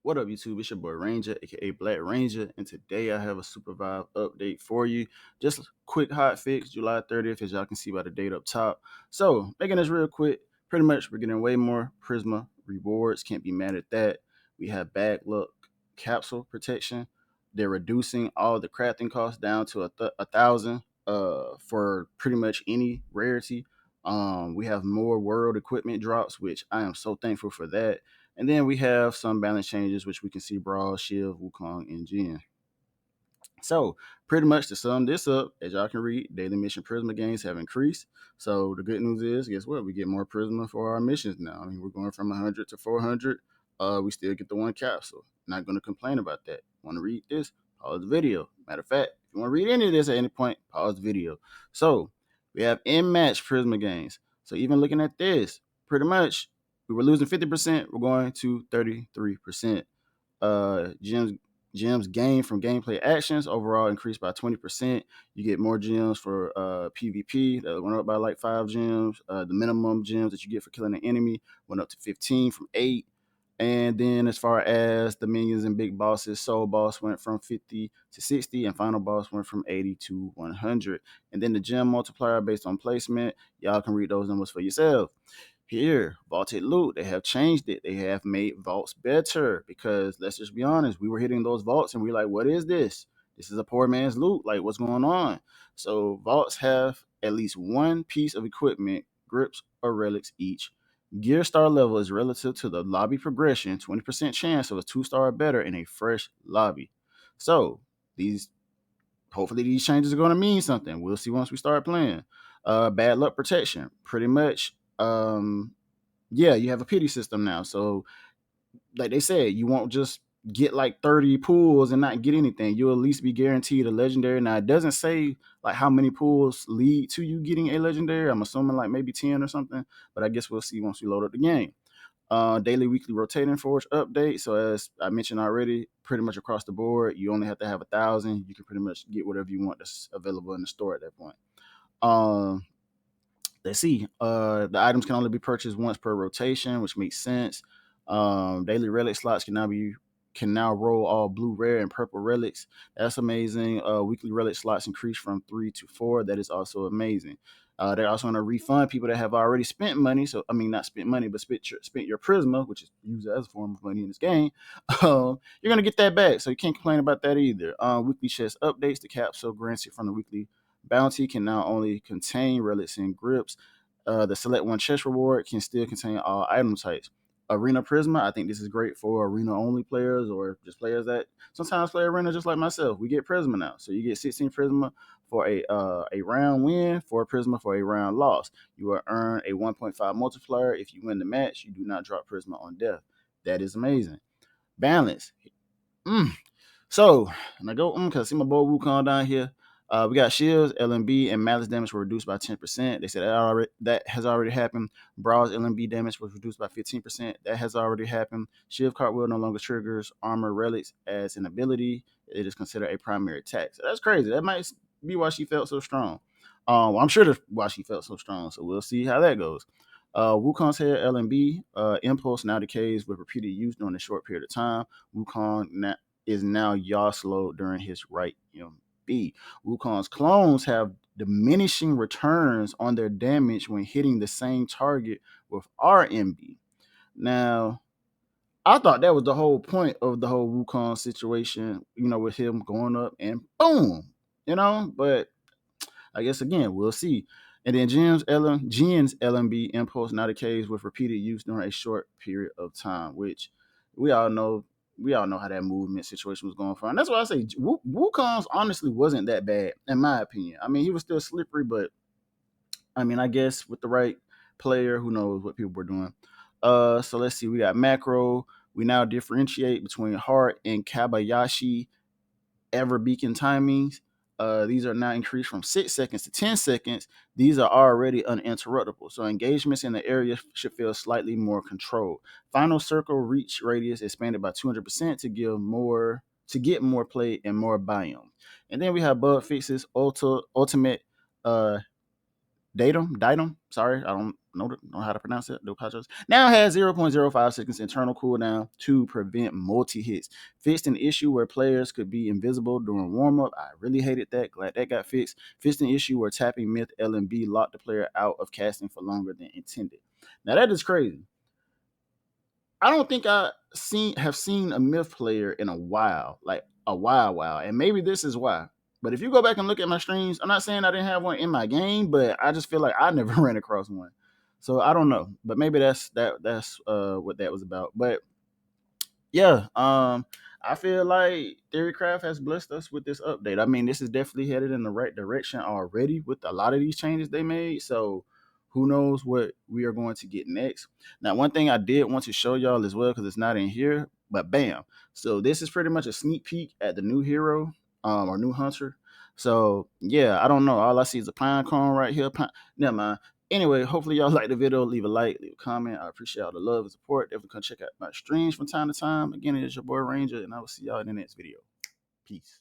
What up, YouTube? It's your boy Ranger, aka Black Ranger, and today I have a Supervive update for you. Just a quick hot fix, July 30th, as y'all can see by the date up top. So, making this real quick, pretty much we're getting way more Prisma rewards. Can't be mad at that. We have bad luck capsule protection. They're reducing all the crafting costs down to a thousand for pretty much any rarity. We have more world equipment drops, which I am so thankful for that. And then we have some balance changes, which we can see Brawl, Shiv, Wukong, and Jin. So, pretty much to sum this up, as y'all can read, daily mission Prisma gains have increased. So, the good news is, guess what? We get more Prisma for our missions now. I mean, we're going from 100 to 400. We still get the one capsule. Not going to complain about that. Want to read this? Pause the video. Matter of fact, if you want to read any of this at any point, pause the video. So, we have in match Prisma gains. So, even looking at this, pretty much we were losing 50%, we're going to 33%. Gems gained from gameplay actions overall increased by 20%. You get more gems for PvP that went up by like 5 gems. The minimum gems that you get for killing an enemy went up to 15 from 8. And then as far as the minions and big bosses, Soul Boss went from 50 to 60, and Final Boss went from 80 to 100. And then the gem multiplier based on placement, y'all can read those numbers for yourself. Here, vaulted loot, they have changed it. They have made vaults better because let's just be honest, we were hitting those vaults and we are like, what is this? This is a poor man's loot. Like, what's going on? So, vaults have at least one piece of equipment, grips or relics each. Gear star level is relative to the lobby progression, 20% chance of a 2-star or better in a fresh lobby. So, these hopefully these changes are going to mean something. We'll see once we start playing. Bad luck protection, pretty much. Yeah, you have a pity system now. So, like they said, you won't just get like 30 pools and not get anything. You'll at least be guaranteed a legendary. Now, it doesn't say like how many pools lead to you getting a legendary. I'm assuming like maybe 10 or something, but I guess we'll see once we load up the game. Daily, weekly rotating forge update. So as I mentioned already, pretty much across the board, you only have to have 1,000. You can pretty much get whatever you want that's available in the store at that point. Um, let's see. The items can only be purchased once per rotation, which makes sense. Daily relic slots can now roll all blue, rare, and purple relics. That's amazing. Weekly relic slots increase from 3 to 4. That is also amazing. They're also going to refund people that have already spent money. So, I mean, not spent money, but spent your Prisma, which is used as a form of money in this game. You're going to get that back. So, you can't complain about that either. Weekly chest updates. The capsule granted from the weekly bounty can now only contain relics and grips. The select one chest reward can still contain all item types. Arena Prisma, I think this is great for arena only players or just players that sometimes play arena just like myself. We get Prisma now. So you get 16 Prisma for a round win, 4 Prisma for a round loss. You will earn a 1.5 multiplier. If you win the match, you do not drop Prisma on death. That is amazing. Balance. Mm. So, and I go, because I see my boy Wukong down here. We got shields, LMB, and malice damage were reduced by 10%. They said that has already happened. Brawl's LMB damage was reduced by 15%. That has already happened. Shield cartwheel no longer triggers armor relics as an ability. It is considered a primary attack. So that's crazy. That might be why she felt so strong. Well, I'm sure that's why she felt so strong. So we'll see how that goes. Wukong's head LMB impulse now decays with repeated use during a short period of time. Wukong is now yaw slowed during his right MB. Wukong's clones have diminishing returns on their damage when hitting the same target with RMB. Now, I thought that was the whole point of the whole Wukong situation, with him going up and boom, but I guess again, we'll see. And then Jin's LMB impulse now decays with repeated use during a short period of time, which we all know how that movement situation was going for. And that's why I say Wukong's honestly wasn't that bad, in my opinion. I mean, he was still slippery, but I mean, I guess with the right player, who knows what people were doing. So let's see. We got macro. We now differentiate between Heart and Kabayashi ever beacon timings. These are now increased from 6 seconds to 10 seconds. These are already uninterruptible. So engagements in the area should feel slightly more controlled. Final circle reach radius expanded by 200% to get more play and more biome. And then we have bug fixes, ultimate datum. Sorry, I don't know how to pronounce it. Do apologize. Now has 0.05 seconds internal cooldown to prevent multi hits. Fixed an issue where players could be invisible during warm up. I really hated that. Glad that got fixed. Fixed an issue where tapping myth LMB locked the player out of casting for longer than intended. Now that is crazy. I don't think have seen a myth player in a while, like a while, and maybe this is why. But if you go back and look at my streams, I'm not saying I didn't have one in my game, but I just feel like I never ran across one. So I don't know, but maybe that's what that was about. But yeah, I feel like Theorycraft has blessed us with this update. I mean, this is definitely headed in the right direction already with a lot of these changes they made. So who knows what we are going to get next. Now, one thing I did want to show y'all as well, because it's not in here, but bam. So this is pretty much a sneak peek at the new hero, or new hunter. So yeah, I don't know. All I see is a pine cone right here. Never mind. Anyway, hopefully y'all like the video. Leave a like, leave a comment. I appreciate all the love and support. Definitely come check out my streams from time to time. Again, it is your boy Ranger, and I will see y'all in the next video. Peace.